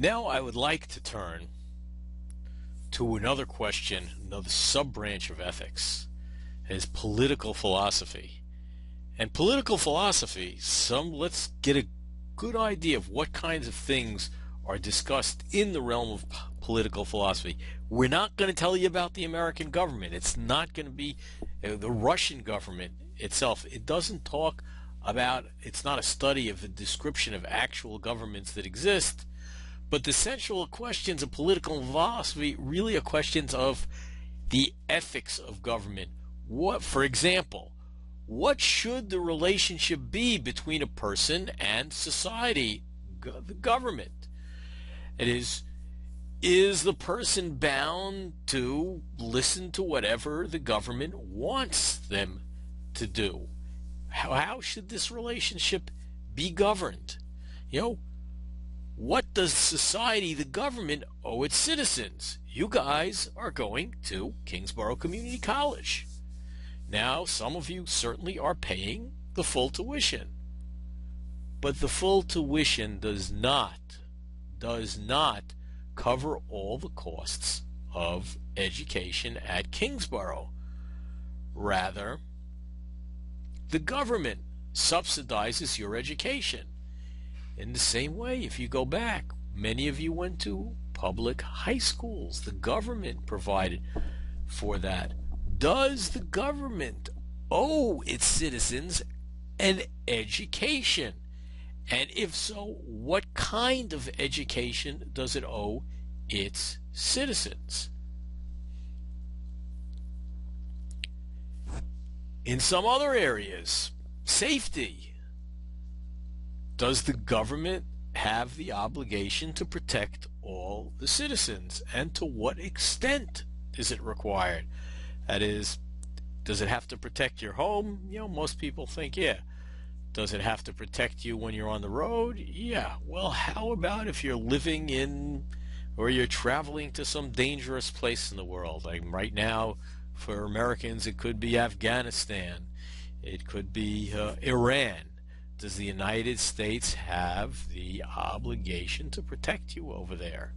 Now I would like to turn to another question, another sub-branch of ethics, is political philosophy. And political philosophy, let's get a good idea of what kinds of things are discussed in the realm of political philosophy. We're not going to tell you about the American government. It's not going to be the Russian government itself. It doesn't talk about, it's not a study of the description of actual governments that exist. But the central questions of political philosophy really are questions of the ethics of government. What, for example, what should the relationship be between a person and society, the government? It is the person bound to listen to whatever the government wants them to do? How should this relationship be governed? What does society, the government, owe its citizens? You guys are going to Kingsborough Community College. Now, some of you certainly are paying the full tuition. But the full tuition does not cover all the costs of education at Kingsborough. Rather, the government subsidizes your education. In the same way, if you go back, many of you went to public high schools. The government provided for that. Does the government owe its citizens an education? And if so, what kind of education does it owe its citizens? In some other areas, safety. Does the government have the obligation to protect all the citizens? And to what extent is it required? That is, does it have to protect your home? Most people think, yeah. Does it have to protect you when you're on the road? Yeah. Well, how about if you're living in, or you're traveling to some dangerous place in the world? Like right now, for Americans, it could be Afghanistan. It could be Iran. Does the United States have the obligation to protect you over there?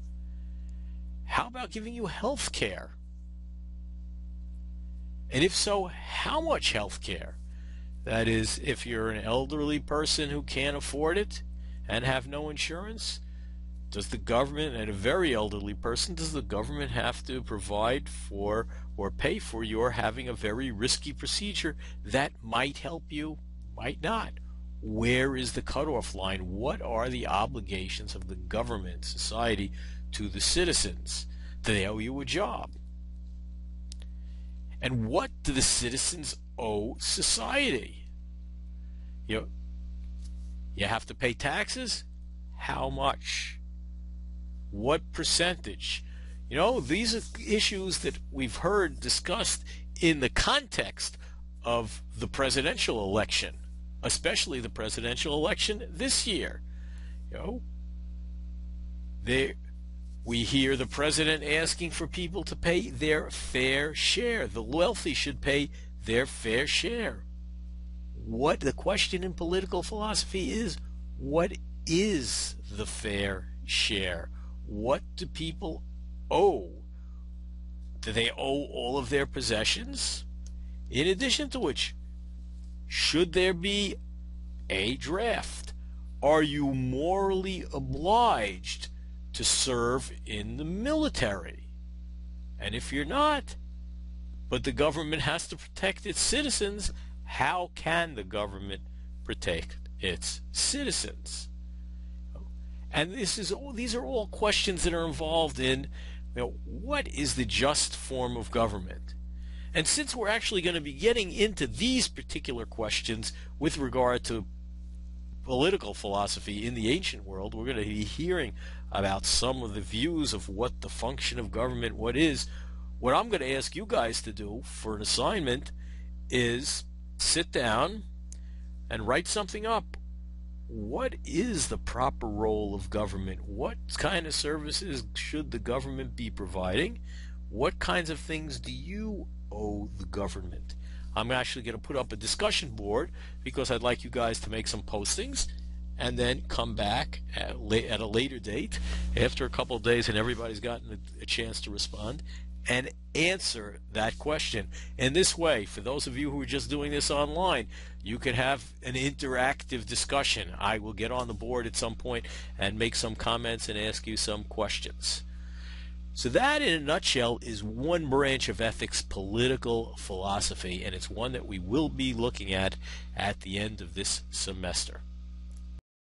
How about giving you health care? And if so, how much health care? That is, if you're an elderly person who can't afford it and have no insurance, does the government, and a very elderly person, does the government have to provide for or pay for your having a very risky procedure that might help you, might not? Where is the cutoff line? What are the obligations of the government, society, to the citizens? Do they owe you a job? And what do the citizens owe society? You have to pay taxes? How much? What percentage? These are issues that we've heard discussed in the context of the presidential election, especially the presidential election this year. We hear the president asking for people to pay their fair share. The wealthy should pay their fair share. What the question in political philosophy is, what is the fair share? What do people owe? Do they owe all of their possessions? In addition to which, should there be a draft? Are you morally obliged to serve in the military? And if you're not, but the government has to protect its citizens, how can the government protect its citizens? And these are all questions that are involved in what is the just form of government? And since we're actually going to be getting into these particular questions with regard to political philosophy in the ancient world, we're going to be hearing about some of the views of what the function of government, what is. What I'm going to ask you guys to do for an assignment is sit down and write something up. What is the proper role of government? What kind of services should the government be providing? What kinds of things do you owe the government? I'm actually going to put up a discussion board because I'd like you guys to make some postings and then come back at a later date after a couple of days and everybody's gotten a chance to respond and answer that question. In this way, for those of you who are just doing this online, you can have an interactive discussion. I will get on the board at some point and make some comments and ask you some questions. So that, in a nutshell, is one branch of ethics, political philosophy, and it's one that we will be looking at the end of this semester.